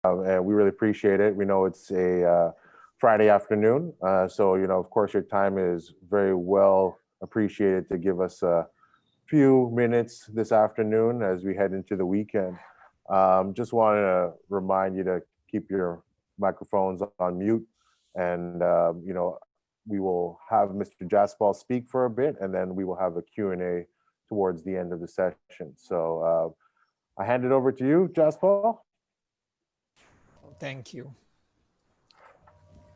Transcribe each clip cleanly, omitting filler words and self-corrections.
and we really appreciate it. We know it's a Friday afternoon, so of course, your time is very well appreciated to give us a few minutes this afternoon as we head into the weekend. Just wanted to remind you to keep your microphones on mute, and we will have Mr. Jaspal speak for a bit, and then we will have a Q&A towards the end of the session. So I hand it over to you, Jaspal. Thank you.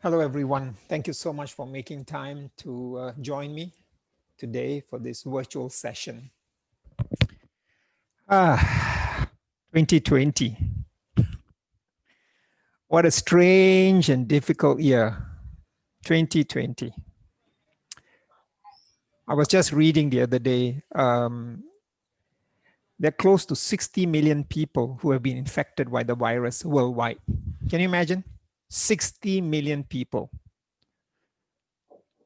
Hello, everyone. Thank you so much for making time to join me today for this virtual session. 2020. What a strange and difficult year, 2020. I was just reading the other day, there are close to 60 million people who have been infected by the virus worldwide. Can you imagine? 60 million people.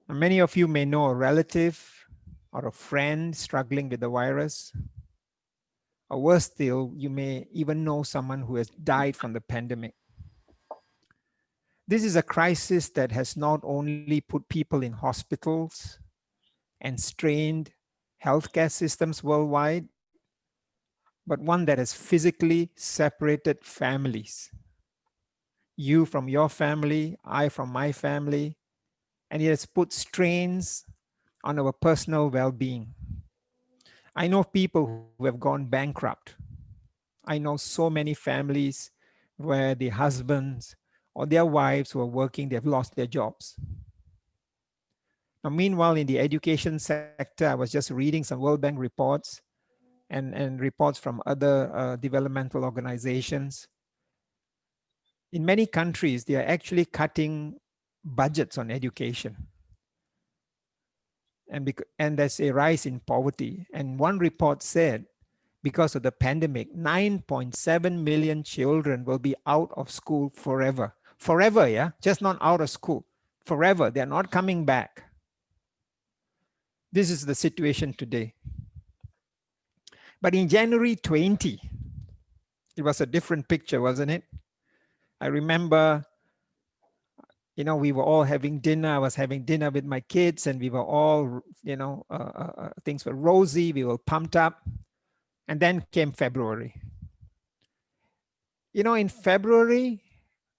And many of you may know a relative or a friend struggling with the virus. Or worse still, you may even know someone who has died from the pandemic. This is a crisis that has not only put people in hospitals and strained healthcare systems worldwide, but one that has physically separated families. You from your family, I from my family, and it has put strains on our personal well-being. I know people who have gone bankrupt. I know so many families where the husbands or their wives who are working, they've lost their jobs. Now, meanwhile, in the education sector, I was just reading some World Bank reports and reports from other developmental organizations. In many countries, they are actually cutting budgets on education. And there's a rise in poverty. And one report said, because of the pandemic, 9.7 million children will be out of school forever. Forever, yeah? Just not out of school. Forever. They're not coming back. This is the situation today. But in January 20, it was a different picture, wasn't it? I remember, we were all having dinner. I was having dinner with my kids, and we were all, things were rosy. We were pumped up. And then came February. In February,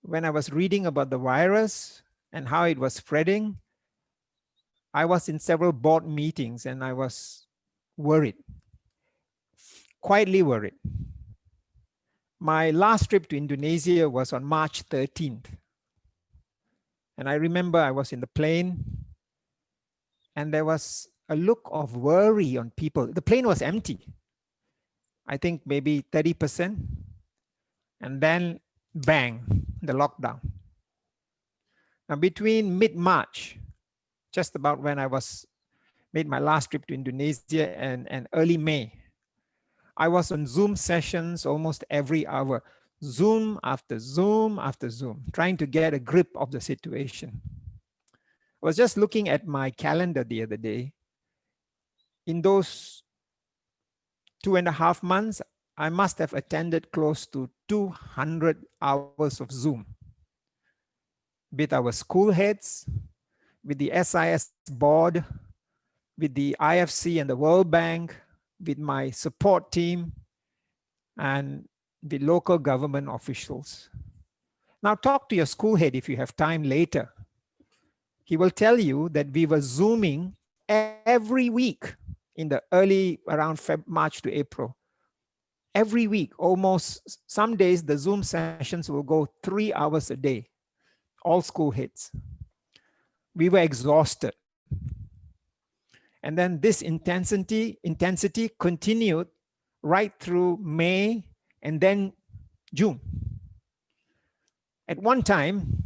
when I was reading about the virus and how it was spreading, I was in several board meetings and I was worried, quietly worried. My last trip to Indonesia was on March 13th. And I remember I was in the plane and there was a look of worry on people. The plane was empty. I think maybe 30%. And then bang, the lockdown. Now between mid-March, just about when I made my last trip to Indonesia and early May, I was on Zoom sessions almost every hour, Zoom after Zoom after Zoom, trying to get a grip of the situation. I was just looking at my calendar the other day. In those 2.5 months, I must have attended close to 200 hours of Zoom with our school heads, with the SIS board, with the IFC and the World Bank, with my support team, and the local government officials. Now talk to your school head if you have time later. He will tell you that we were Zooming every week in the around March to April. Every week, almost some days, the Zoom sessions will go 3 hours a day, all school heads. We were exhausted. And then this intensity continued right through May and then June. At one time,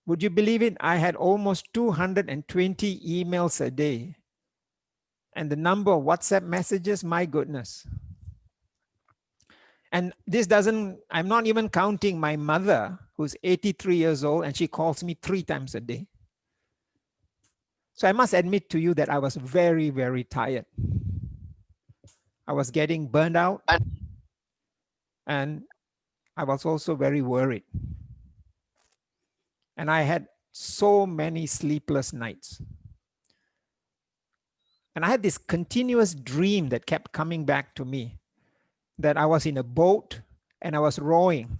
would you believe it? I had almost 220 emails a day. And the number of WhatsApp messages, my goodness. And I'm not even counting my mother, who's 83 years old, and she calls me 3 times a day. So I must admit to you that I was very, very tired. I was getting burned out, and I was also very worried. And I had so many sleepless nights. And I had this continuous dream that kept coming back to me, that I was in a boat and I was rowing.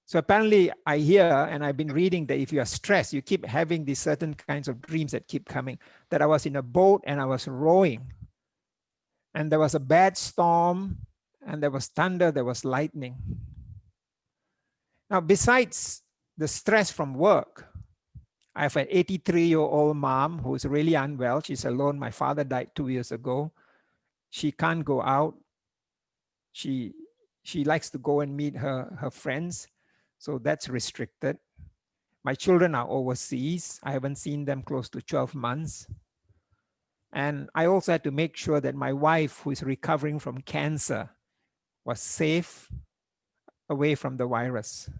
So apparently I hear, and I've been reading, that if you are stressed, you keep having these certain kinds of dreams that keep coming, that I was in a boat and I was rowing. And there was a bad storm, and there was thunder, there was lightning. Now, besides the stress from work, I have an 83-year-old mom who is really unwell. She's alone. My father died 2 years ago. She can't go out. She likes to go and meet her friends. So that's restricted. My children are overseas. I haven't seen them close to 12 months. And I also had to make sure that my wife, who is recovering from cancer, was safe away from the virus.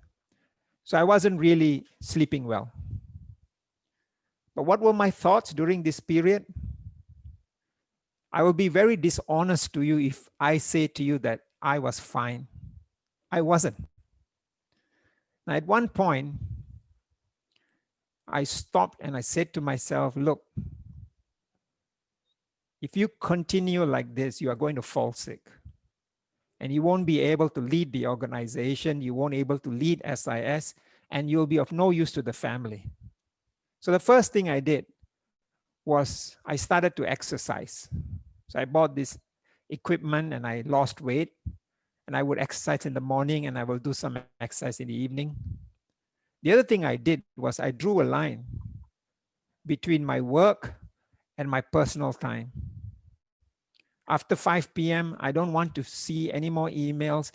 So I wasn't really sleeping well. But what were my thoughts during this period? I will be very dishonest to you if I say to you that I was fine. I wasn't. Now, at one point, I stopped and I said to myself, look, if you continue like this, you are going to fall sick. And you won't be able to lead the organization. You won't be able to lead SIS, and you'll be of no use to the family. So the first thing I did was I started to exercise. So I bought this equipment and I lost weight, and I would exercise in the morning and I will do some exercise in the evening. The other thing I did was I drew a line between my work and my personal time. After 5 p.m., I don't want to see any more emails.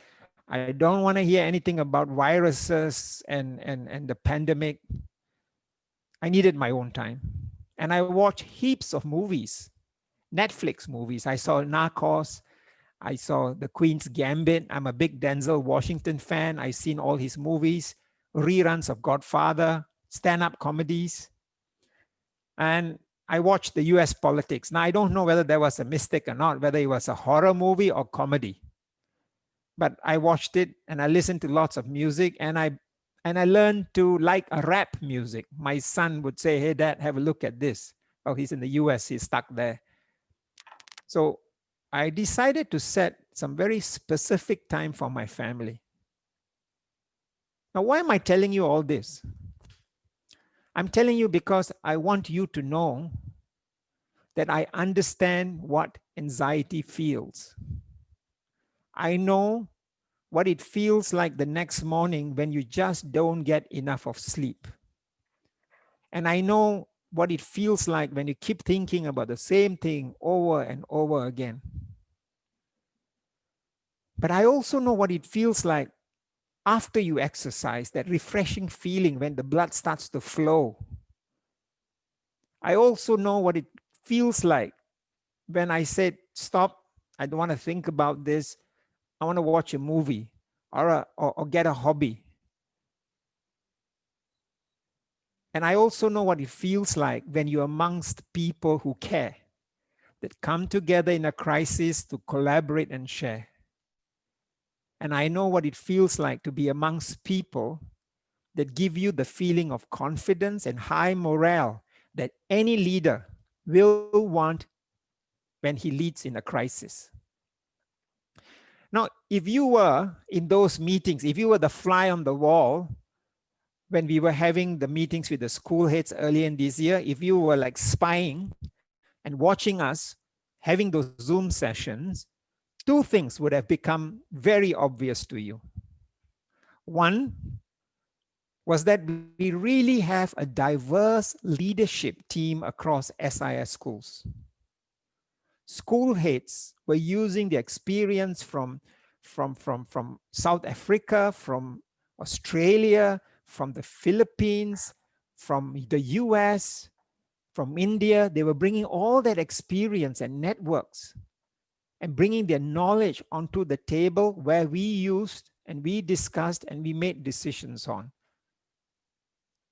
I don't want to hear anything about viruses and the pandemic. I needed my own time. And I watched heaps of movies, Netflix movies. I saw Narcos. I saw The Queen's Gambit. I'm a big Denzel Washington fan. I've seen all his movies, reruns of Godfather, stand-up comedies. And I watched the US politics. Now, I don't know whether there was a mistake or not, whether it was a horror movie or comedy. But I watched it and I listened to lots of music, and I learned to like a rap music. My son would say, hey, Dad, have a look at this. Oh, he's in the US, he's stuck there. So I decided to set some very specific time for my family. Now, why am I telling you all this? I'm telling you because I want you to know that I understand what anxiety feels. I know what it feels like the next morning when you just don't get enough of sleep. And I know what it feels like when you keep thinking about the same thing over and over again. But I also know what it feels like after you exercise, that refreshing feeling when the blood starts to flow. I also know what it feels like when I said, stop, I don't want to think about this. I want to watch a movie or get a hobby. And I also know what it feels like when you're amongst people who care, that come together in a crisis to collaborate and share. And I know what it feels like to be amongst people that give you the feeling of confidence and high morale that any leader will want when he leads in a crisis. Now, if you were in those meetings, if you were the fly on the wall, when we were having the meetings with the school heads earlier in this year, if you were like spying and watching us having those Zoom sessions, two things would have become very obvious to you. One was that we really have a diverse leadership team across SIS schools. School heads were using the experience from South Africa, from Australia, from the Philippines, from the US, from India. They were bringing all that experience and networks and bringing their knowledge onto the table where we used and we discussed and we made decisions on.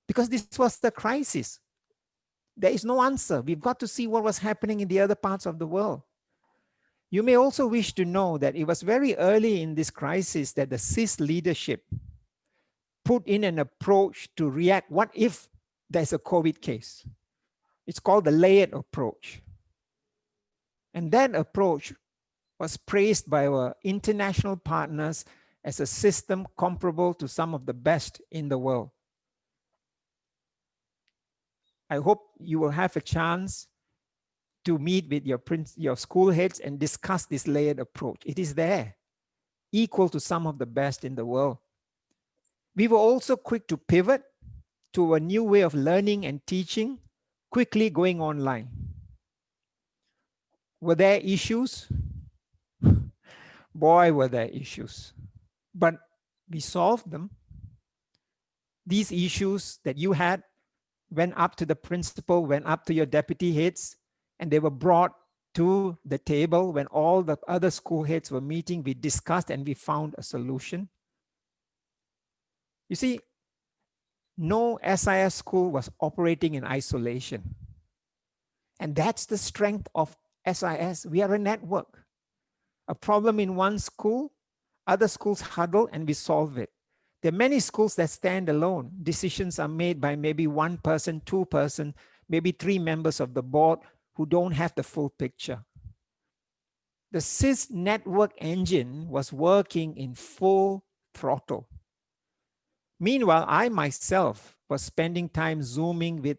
Because this was the crisis. There is no answer. We've got to see what was happening in the other parts of the world. You may also wish to know that it was very early in this crisis that the SIS leadership put in an approach to react. What if there's a COVID case? It's called the layered approach. And that approach was praised by our international partners as a system comparable to some of the best in the world. I hope you will have a chance to meet with your school heads and discuss this layered approach. It is there, equal to some of the best in the world. We were also quick to pivot to a new way of learning and teaching, quickly going online. Were there issues? Boy, were there issues. But we solved them. These issues that you had went up to the principal, went up to your deputy heads, and they were brought to the table when all the other school heads were meeting. We discussed and we found a solution. You see, no SIS school was operating in isolation. And that's the strength of SIS. We are a network. A problem in one school, other schools huddle and we solve it. There are many schools that stand alone. Decisions are made by maybe one person, two person, maybe three members of the board who don't have the full picture. The SIS network engine was working in full throttle. Meanwhile, I myself was spending time Zooming with,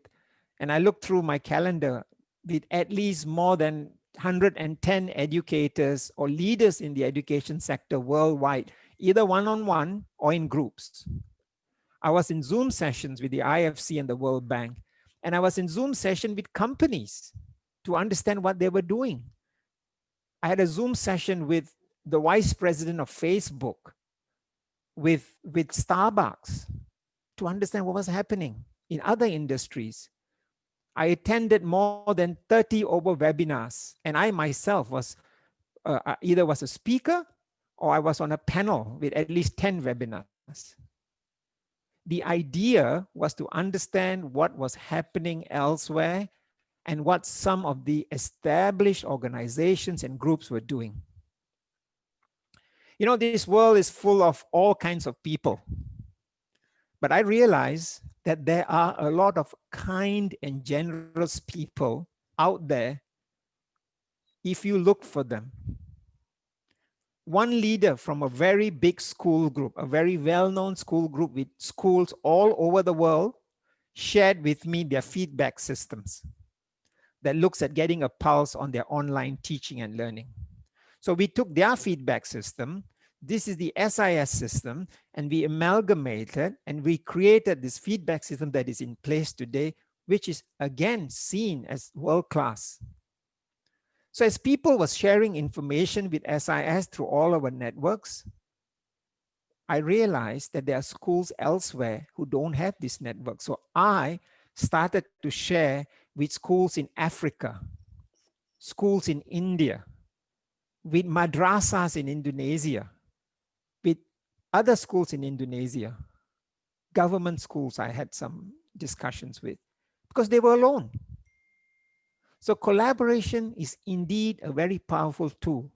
and I looked through my calendar with at least more than 110 educators or leaders in the education sector worldwide, either one-on-one or in groups. I was in Zoom sessions with the IFC and the World Bank, and I was in Zoom session with companies to understand what they were doing. I had a Zoom session with the vice president of Facebook, with Starbucks, to understand what was happening in other industries. I attended more than 30 over webinars, and I myself was either was a speaker or I was on a panel with at least 10 webinars. The idea was to understand what was happening elsewhere and what some of the established organizations and groups were doing. You know, this world is full of all kinds of people. But I realize that there are a lot of kind and generous people out there if you look for them. One leader from a very big school group, a very well-known school group with schools all over the world, shared with me their feedback systems that looks at getting a pulse on their online teaching and learning. So we took their feedback system. This is the SIS system, and we amalgamated and we created this feedback system that is in place today, which is again seen as world-class. So as people were sharing information with SIS through all our networks, I realized that there are schools elsewhere who don't have this network. So I started to share with schools in Africa, schools in India, with madrasas in Indonesia, with other schools in Indonesia, government schools I had some discussions with, because they were alone. So collaboration is indeed a very powerful tool.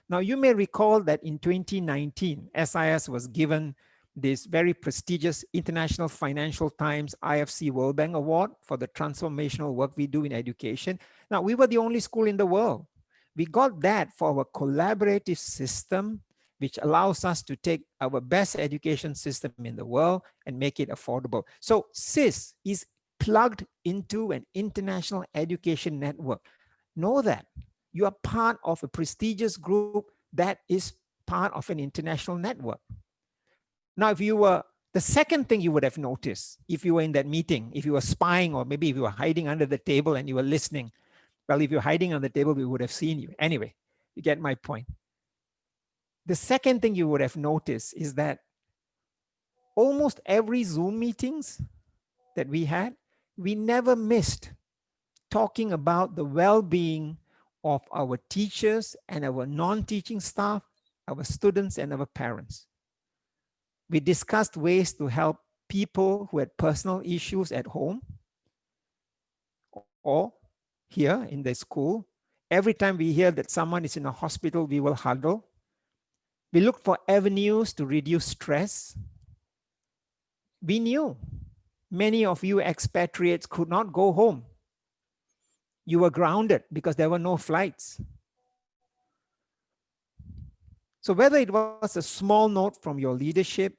Now you may recall that in 2019, SIS was given this very prestigious International Financial Times IFC World Bank Award for the transformational work we do in education. Now we were the only school in the world. We got that for our collaborative system, which allows us to take our best education system in the world and make it affordable. So SIS is plugged into an international education network. Know that you are part of a prestigious group that is part of an international network. Now, if you were, the second thing you would have noticed if you were in that meeting, if you were spying, or maybe if you were hiding under the table and you were listening, well, if you're hiding on the table, we would have seen you. Anyway, you get my point. The second thing you would have noticed is that almost every Zoom meetings that we had, we never missed talking about the well-being of our teachers and our non-teaching staff, our students and our parents. We discussed ways to help people who had personal issues at home or here in the school, Every time we hear that someone is in a hospital, we will huddle. We look for avenues to reduce stress. We knew many of you expatriates could not go home. You were grounded because there were no flights. So whether it was a small note from your leadership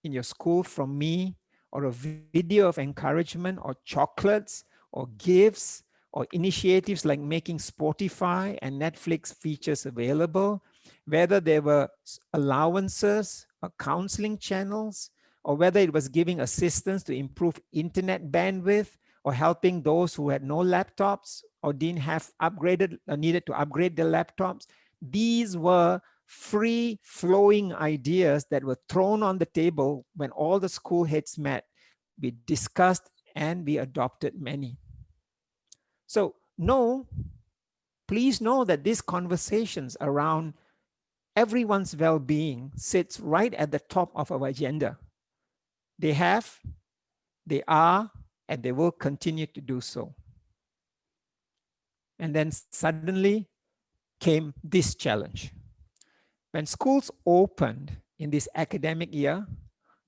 in your school, from me, or a video of encouragement, or chocolates, or gifts, or initiatives like making Spotify and Netflix features available, whether there were allowances or counseling channels, or whether it was giving assistance to improve internet bandwidth, or helping those who had no laptops or didn't have upgraded or needed to upgrade their laptops. These were free flowing ideas that were thrown on the table when all the school heads met. We discussed and we adopted many. So please know that these conversations around everyone's well-being sits right at the top of our agenda. They have, they are, and they will continue to do so. And then suddenly came this challenge. When schools opened in this academic year,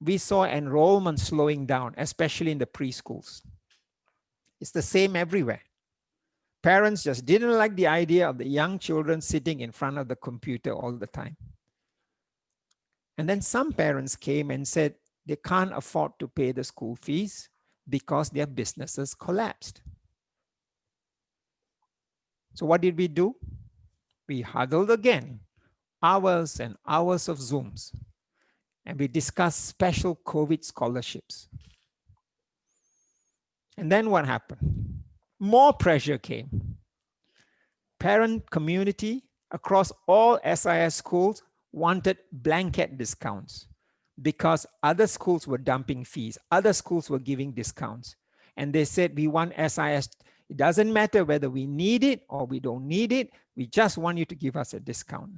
we saw enrollment slowing down, especially in the preschools. It's the same everywhere. Parents just didn't like the idea of the young children sitting in front of the computer all the time. And then some parents came and said they can't afford to pay the school fees because their businesses collapsed. So what did we do? We huddled again, hours and hours of Zooms, and we discussed special COVID scholarships. And then what happened? More pressure came. Parent community across all SIS schools wanted blanket discounts because other schools were dumping fees. Other schools were giving discounts. And they said, we want SIS. It doesn't matter whether we need it or we don't need it. We just want you to give us a discount.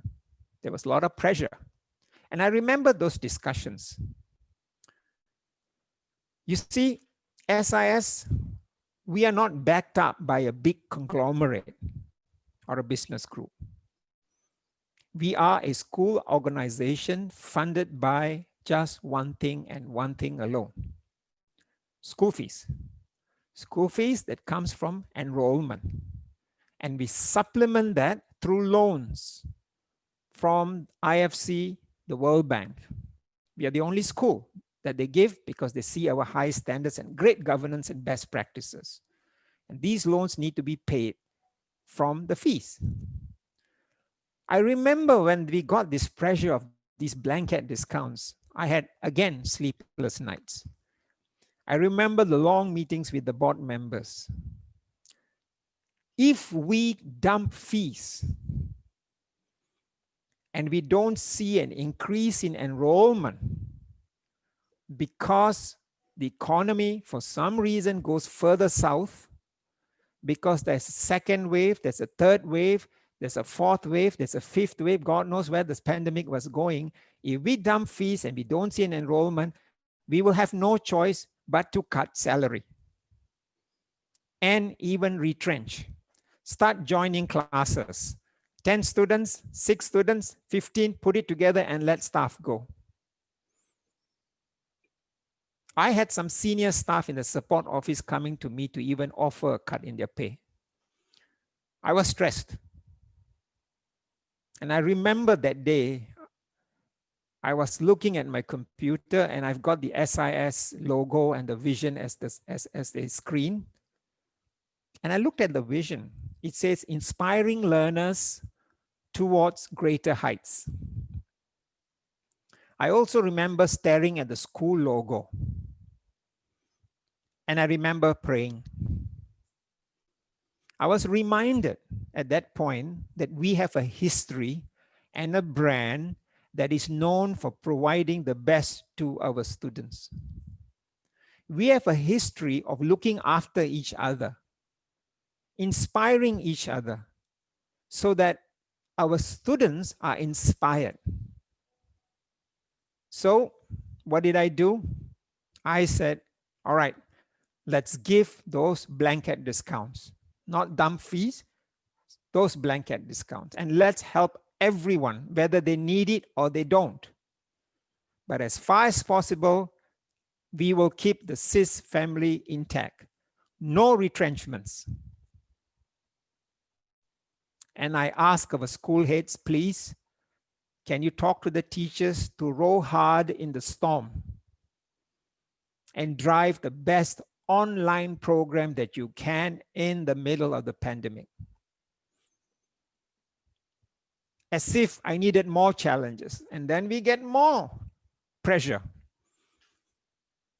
There was a lot of pressure. And I remember those discussions. You see, SIS, we are not backed up by a big conglomerate or a business group. We are a school organization funded by just one thing and one thing alone: school fees. School fees that comes from enrollment. And we supplement that through loans from IFC, the World Bank. We are the only school that they give because they see our high standards and great governance and best practices. And these loans need to be paid from the fees. I remember when we got this pressure of these blanket discounts, I had, again, sleepless nights. I remember the long meetings with the board members. If we dump fees and we don't see an increase in enrollment because the economy, for some reason, goes further south, because there's a second wave, there's a third wave, there's a fourth wave, there's a fifth wave, God knows where this pandemic was going. If we dump fees and we don't see an enrollment, we will have no choice but to cut salary and even retrench. Start joining classes. 10 students, 6 students, 15, put it together and let staff go. I had some senior staff in the support office coming to me to even offer a cut in their pay. I was stressed. And I remember that day, I was looking at my computer and I've got the SIS logo and the vision as the screen. And I looked at the vision. It says, inspiring learners towards greater heights. I also remember staring at the school logo. And I remember praying. I was reminded at that point that we have a history and a brand that is known for providing the best to our students. We have a history of looking after each other, inspiring each other, so that our students are inspired. So what did I do? I said, all right, let's give those blanket discounts. not dump fees, those blanket discounts. And let's help everyone, whether they need it or they don't. But as far as possible, we will keep the SIS family intact. No retrenchments. And I ask our school heads, please, can you talk to the teachers to row hard in the storm and drive the best online program that you can in the middle of the pandemic? As if I needed more challenges, and then we get more pressure.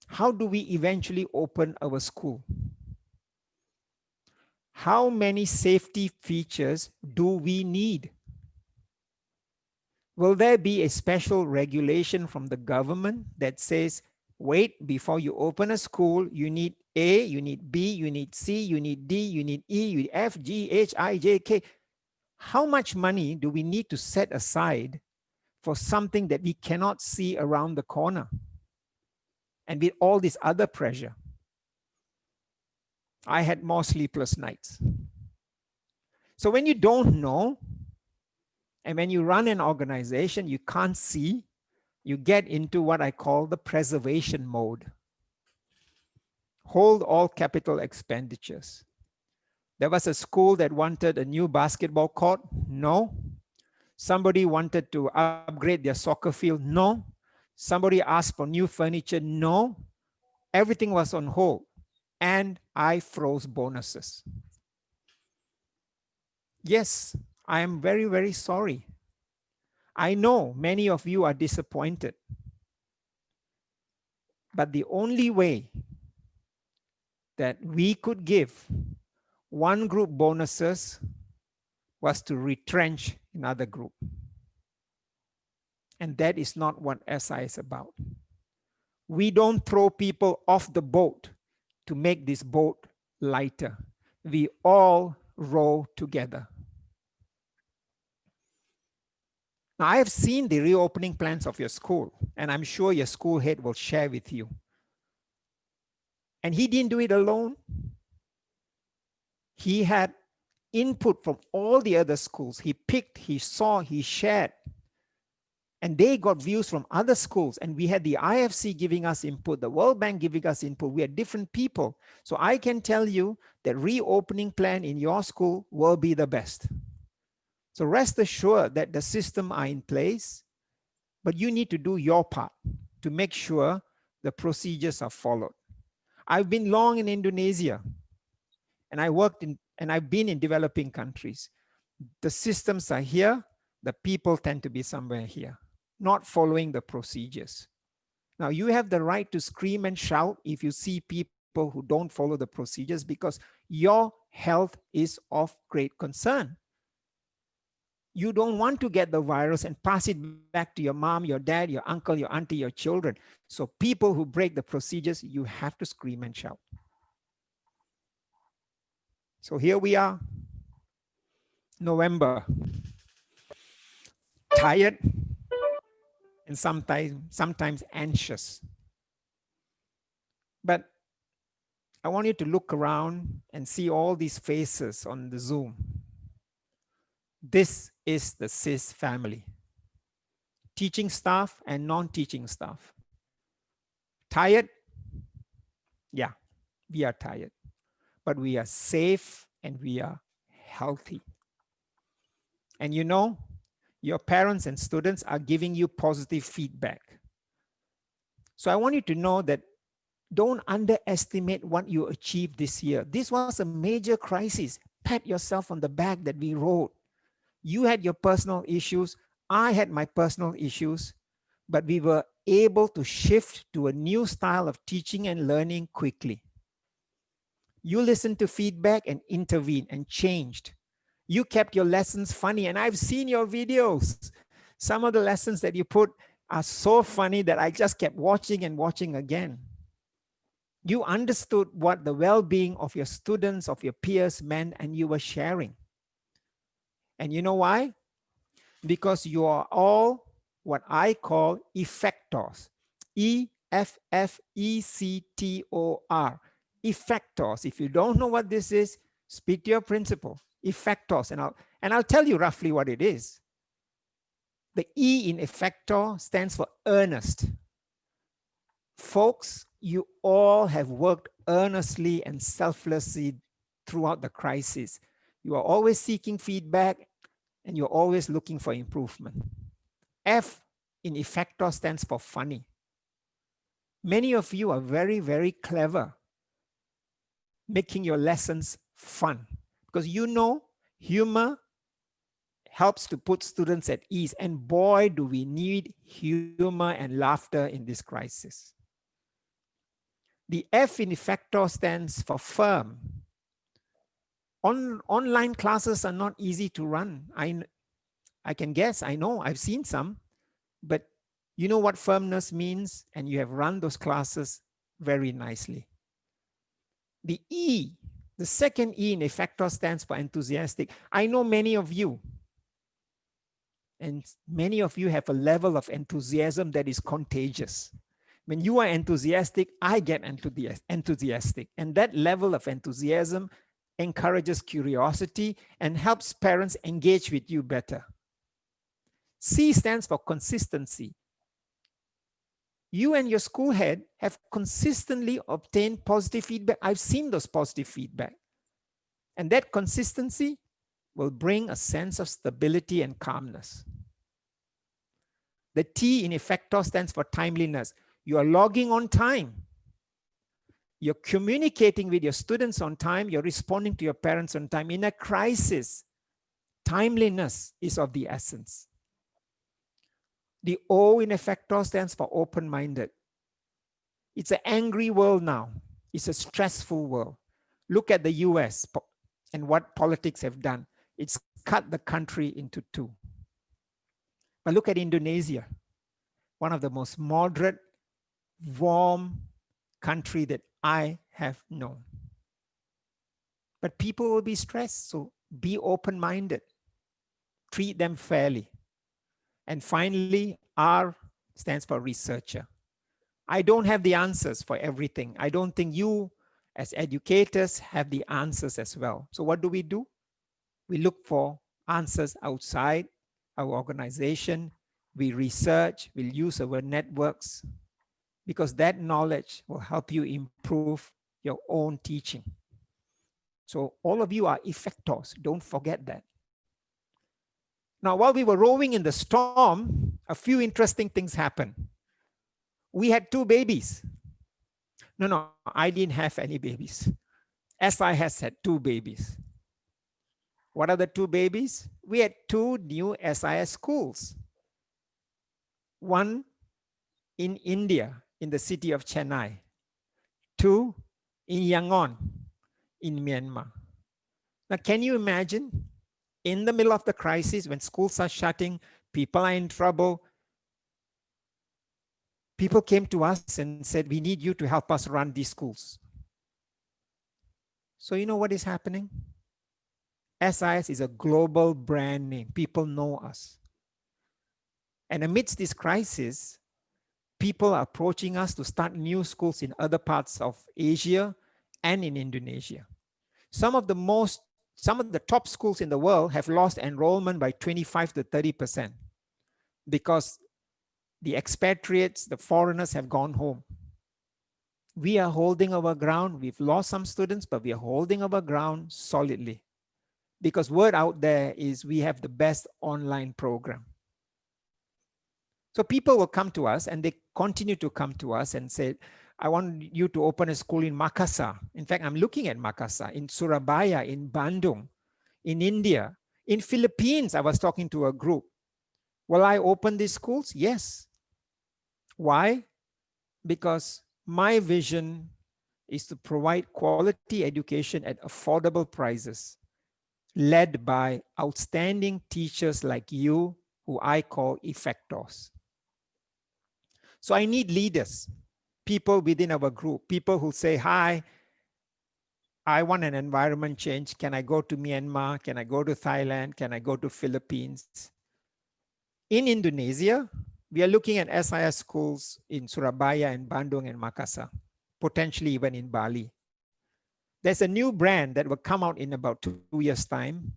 How do we eventually open our school? How many safety features do we need? Will there be a special regulation from the government that says, wait, before you open a school, you need A, you need B, you need C, you need D, you need E, you need F, G, H, I, J, K. How much money do we need to set aside for something that we cannot see around the corner? And with all this other pressure, I had more sleepless nights. So when you don't know, and when you run an organization, you can't see, you get into what I call the preservation mode. Hold all capital expenditures. There was a school that wanted a new basketball court. No. Somebody wanted to upgrade their soccer field. No. Somebody asked for new furniture. No. Everything was on hold. And I froze bonuses. Yes, I am very, very sorry. I know many of you are disappointed. But the only way that we could give one group bonuses was to retrench another group. And that is not what SI is about. We don't throw people off the boat to make this boat lighter. We all row together. Now, I have seen the reopening plans of your school, and I'm sure your school head will share with you. And he didn't do it alone. He had input from all the other schools. He picked, he saw, he shared. And they got views from other schools. And we had the IFC giving us input, the World Bank giving us input. We had different people. So I can tell you that reopening plan in your school will be the best. So rest assured that the system are in place, but you need to do your part to make sure the procedures are followed. I've been long in Indonesia, and I've been in developing countries. The systems are here, the people tend to be somewhere here, not following the procedures. Now you have the right to scream and shout if you see people who don't follow the procedures, because your health is of great concern. You don't want to get the virus and pass it back to your mom, your dad, your uncle, your auntie, your children. So people who break the procedures, you have to scream and shout. So here we are, November. Tired and sometimes anxious. But I want you to look around and see all these faces on the Zoom. This is the SIS family. Teaching staff and non-teaching staff. Tired? Yeah, we are tired. But we are safe and we are healthy. And you know, your parents and students are giving you positive feedback. So I want you to know that don't underestimate what you achieved this year. This was a major crisis. Pat yourself on the back that we wrote. You had your personal issues. I had my personal issues, but we were able to shift to a new style of teaching and learning quickly. You listened to feedback and intervened and changed. You kept your lessons funny, and I've seen your videos. Some of the lessons that you put are so funny that I just kept watching and watching again. You understood what the well-being of your students, of your peers meant, and you were sharing. And you know why? Because you are all what I call effectors. E-F-F-E-C-T-O-R. Effectors. If you don't know what this is, Speak to your principal, effectors, and I'll tell you roughly what it is. The E in effector stands for earnest. Folks, you all have worked earnestly and selflessly throughout the crisis. You are always seeking feedback and you're always looking for improvement. F in effector stands for funny. Many of you are very, very clever, making your lessons fun, because you know humor helps to put students at ease. And boy, do we need humor and laughter in this crisis. The F in effector stands for firm. Online classes are not easy to run. I can guess, I know, I've seen some, but you know what firmness means, and you have run those classes very nicely. The E, the second E in effector stands for enthusiastic. I know many of you, and many of you have a level of enthusiasm that is contagious. When you are enthusiastic, I get enthusiastic. And that level of enthusiasm encourages curiosity and helps parents engage with you better. C stands for consistency. You and your school head have consistently obtained positive feedback. I've seen those positive feedback. And that consistency will bring a sense of stability and calmness. The T in effector stands for timeliness. You are logging on time. You're communicating with your students on time. You're responding to your parents on time. In a crisis, timeliness is of the essence. The O in effector stands for open-minded. It's an angry world now. It's a stressful world. Look at the US and what politics have done. It's cut the country into two. But look at Indonesia, one of the most moderate, warm country that I have known. But people will be stressed, so be open-minded. Treat them fairly. And finally, R stands for researcher. I don't have the answers for everything. I don't think you as educators have the answers as well. So what do? We look for answers outside our organization. We research, we'll use our networks, because that knowledge will help you improve your own teaching. So all of you are effectors, don't forget that. Now, while we were rowing in the storm, a few interesting things happened. We had 2 babies. No, I didn't have any babies. SIS had 2 babies. What are the 2 babies? We had 2 new SIS schools. One in India, in the city of Chennai. 2 in Yangon, in Myanmar. Now, can you imagine? In the middle of the crisis, when schools are shutting, people are in trouble, people came to us and said, we need you to help us run these schools. So you know what is happening? SIS is a global brand name. People know us. And amidst this crisis, people are approaching us to start new schools in other parts of Asia and in Indonesia. Some of the top schools in the world have lost enrollment by 25 to 30% because the expatriates, the foreigners have gone home. We are holding our ground. We've lost some students, but we are holding our ground solidly because word out there is we have the best online program. So people will come to us, and they continue to come to us and say, I want you to open a school in Makassar. In fact, I'm looking at Makassar, in Surabaya, in Bandung, in India, in Philippines. I was talking to a group. Will I open these schools? Yes. Why? Because my vision is to provide quality education at affordable prices, led by outstanding teachers like you, who I call effectors. So I need leaders, people within our group, people who say, hi, I want an environment change. Can I go to Myanmar? Can I go to Thailand? Can I go to Philippines? In Indonesia, we are looking at SIS schools in Surabaya and Bandung and Makassar, potentially even in Bali. There's a new brand that will come out in about 2 years' time,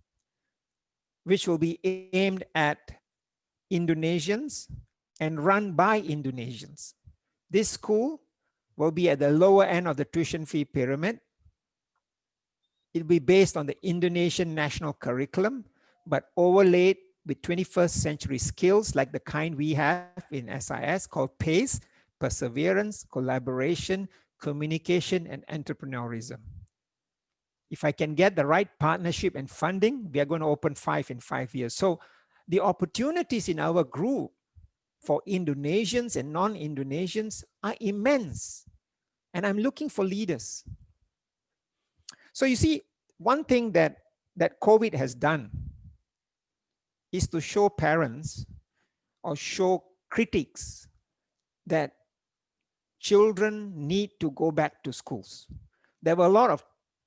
which will be aimed at Indonesians and run by Indonesians. This school will be at the lower end of the tuition fee pyramid. It'll be based on the Indonesian national curriculum, but overlaid with 21st century skills like the kind we have in SIS called PACE, perseverance, collaboration, communication, and entrepreneurism. If I can get the right partnership and funding, we are going to open 5 in 5 years. So the opportunities in our group for Indonesians and non-Indonesians are immense. And I'm looking for leaders. So you see, one thing that COVID has done is to show parents or show critics that children need to go back to schools. There were a lot of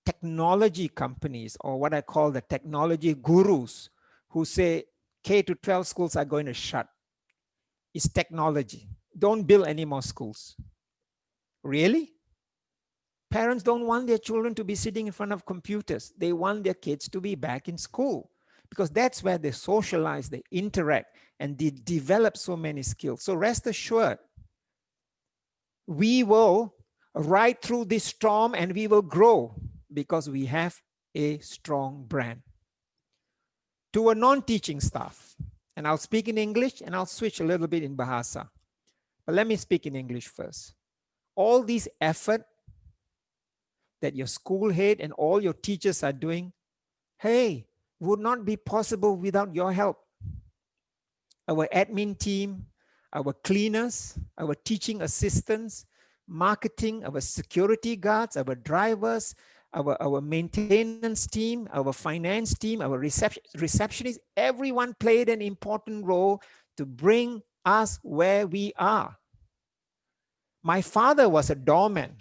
technology companies, or what I call the technology gurus, who say K to 12 schools are going to shut. It's technology. Don't build any more schools. Really? Parents don't want their children to be sitting in front of computers. They want their kids to be back in school, because that's where they socialize, they interact, and they develop so many skills. So rest assured, we will ride through this storm and we will grow because we have a strong brand. To a non-teaching staff, and I'll speak in English and I'll switch a little bit in Bahasa. But let me speak in English first. All this effort that your school head and all your teachers are doing, hey, would not be possible without your help. Our admin team, our cleaners, our teaching assistants, marketing, our security guards, our drivers, our maintenance team, our finance team, our receptionists, everyone played an important role to bring us where we are. My father was a doorman,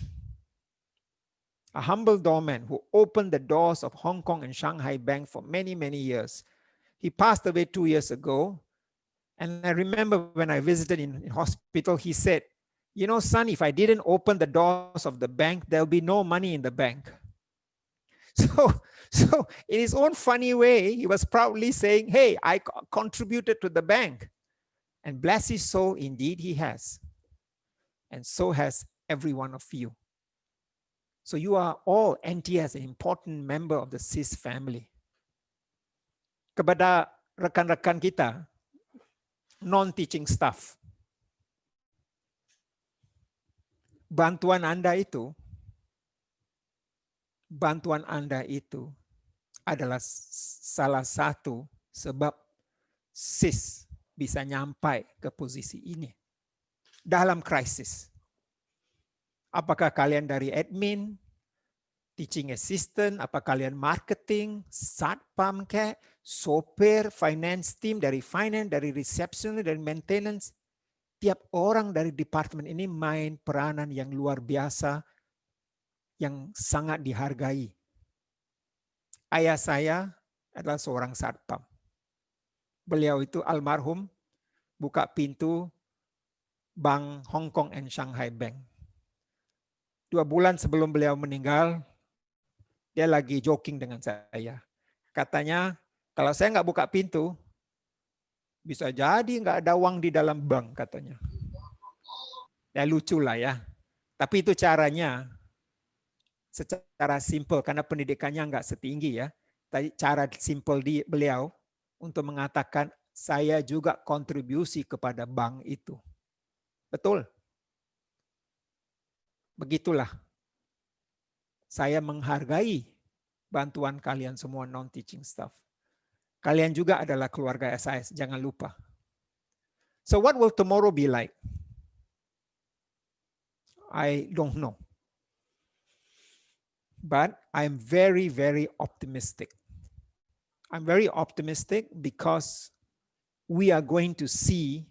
a humble doorman who opened the doors of Hong Kong and Shanghai Bank for many, many years. He passed away 2 years ago. And I remember when I visited in hospital, he said, you know, son, if I didn't open the doors of the bank, there'll be no money in the bank. So in his own funny way, he was proudly saying, hey, I contributed to the bank. And bless his soul, indeed he has. And so has every one of you. So you are all NTS, an important member of the SIS family. Kepada rekan-rekan kita, non-teaching staff, bantuan Anda itu adalah salah satu sebab SIS bisa nyampai ke posisi ini dalam krisis. Apakah kalian dari admin, teaching assistant, apa kalian marketing, satpam kayak, sopir, finance team, dari finance, dari reception, dari maintenance, tiap orang dari departemen ini main peranan yang luar biasa, yang sangat dihargai. Ayah saya adalah seorang satpam. Beliau itu almarhum buka pintu Bank Hong Kong and Shanghai Bank. 2 bulan sebelum beliau meninggal, dia lagi joking dengan saya. Katanya, kalau saya nggak buka pintu, bisa jadi nggak ada uang di dalam bank, katanya. Ya lucu lah ya. Tapi itu caranya secara simpel, karena pendidikannya nggak setinggi ya. Tapi cara simpel di beliau untuk mengatakan, saya juga kontribusi kepada bank itu. Betul. Begitulah. Saya menghargai bantuan kalian semua non-teaching staff. Kalian juga adalah keluarga SIS, jangan lupa. So what will tomorrow be like? I don't know. But I'm very, very optimistic. I'm very optimistic because we are going to see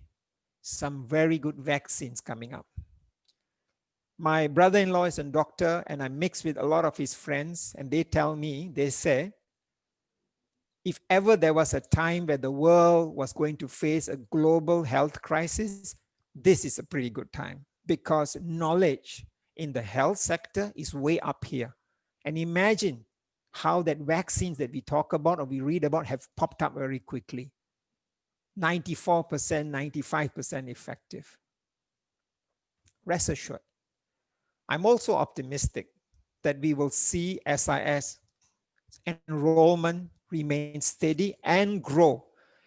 some very good vaccines coming up. My brother-in-law is a doctor, and I mix with a lot of his friends, and they tell me, they say, if ever there was a time where the world was going to face a global health crisis, this is a pretty good time, because knowledge in the health sector is way up here. And imagine how that vaccines that we talk about or we read about have popped up very quickly. 94%, 95% effective. Rest assured, I'm also optimistic that we will see SIS enrollment remain steady and grow.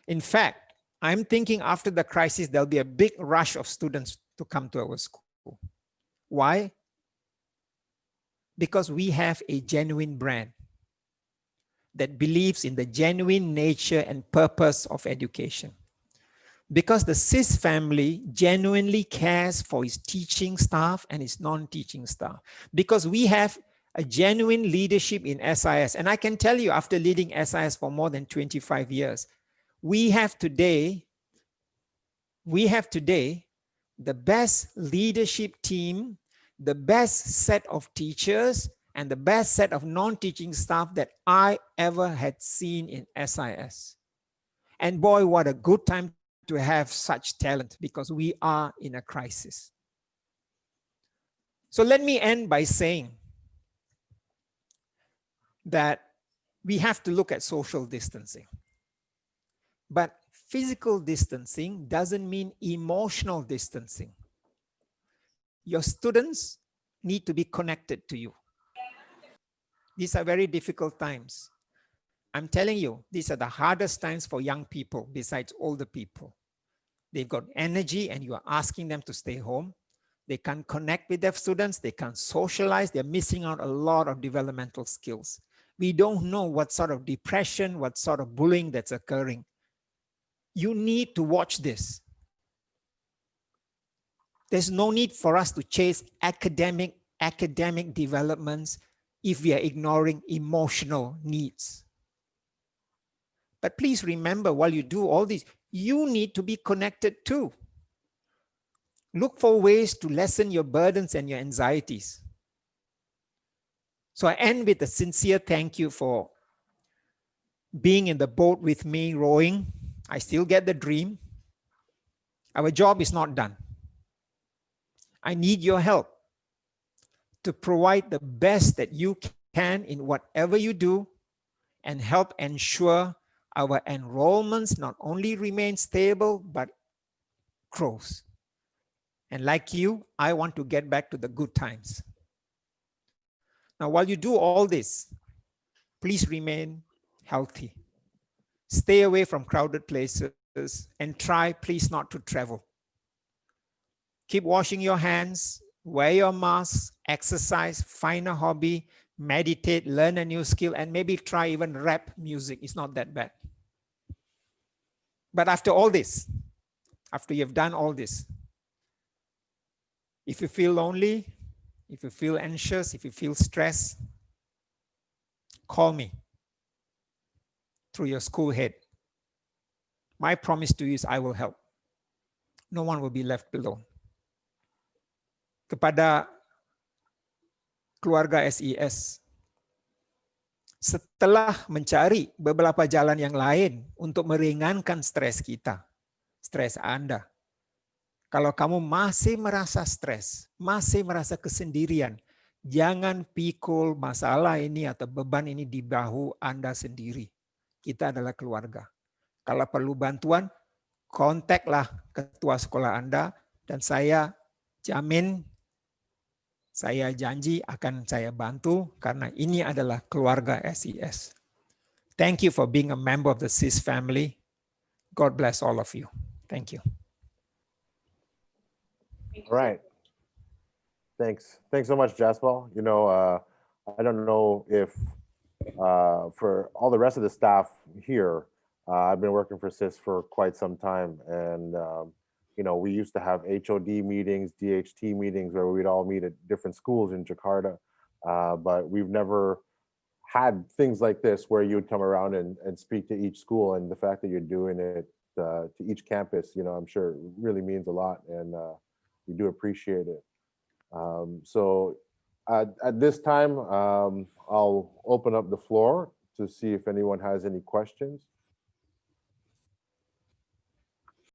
In fact, I'm thinking after the crisis, there'll be a big rush of students to come to our school. Why? Because we have a genuine brand that believes in the genuine nature and purpose of education. Because the SIS family genuinely cares for its teaching staff and its non-teaching staff. Because we have a genuine leadership in SIS. And I can tell you, after leading SIS for more than 25 years, we have today the best leadership team, the best set of teachers, and the best set of non-teaching staff that I ever had seen in SIS. And boy, what a good time to have such talent, because we are in a crisis. So let me end by saying that we have to look at social distancing. But physical distancing doesn't mean emotional distancing. Your students need to be connected to you. These are very difficult times. I'm telling you, these are the hardest times for young people besides older people. They've got energy and you are asking them to stay home. They can't connect with their students. They can't socialize. They're missing out a lot of developmental skills. We don't know what sort of depression, what sort of bullying that's occurring. You need to watch this. There's no need for us to chase academic developments if we are ignoring emotional needs. But please remember, while you do all this, you need to be connected too. Look for ways to lessen your burdens and your anxieties. So I end with a sincere thank you for being in the boat with me, rowing. I still get the dream. Our job is not done. I need your help to provide the best that you can in whatever you do and help ensure our enrollments not only remain stable, but grows. And like you, I want to get back to the good times. Now, while you do all this, please remain healthy. Stay away from crowded places and try, please, not to travel. Keep washing your hands, wear your mask, exercise, find a hobby, meditate, learn a new skill, and maybe try even rap music. It's not that bad. But after all this, after you've done all this, if you feel lonely, if you feel anxious, if you feel stressed, call me through your school head. My promise to you is I will help. No one will be left alone. Kepada keluarga SIS, setelah mencari beberapa jalan yang lain untuk meringankan stres kita, stres Anda, kalau kamu masih merasa stres, masih merasa kesendirian, jangan pikul masalah ini atau beban ini di bahu Anda sendiri. Kita adalah keluarga. Kalau perlu bantuan, kontaklah ketua sekolah Anda dan saya jamin, saya janji akan saya bantu karena ini adalah keluarga SIS. Thank you for being a member of the SIS family. God bless all of you. Thank you. All right. Thanks so much, Jasper. You know, I don't know if for all the rest of the staff here, I've been working for SIS for quite some time, and you know, we used to have HOD meetings, DHT meetings, where we'd all meet at different schools in Jakarta, but we've never had things like this where you would come around and speak to each school, and the fact that you're doing it to each campus, you know, I'm sure really means a lot, and we do appreciate it. So at this time, I'll open up the floor to see if anyone has any questions.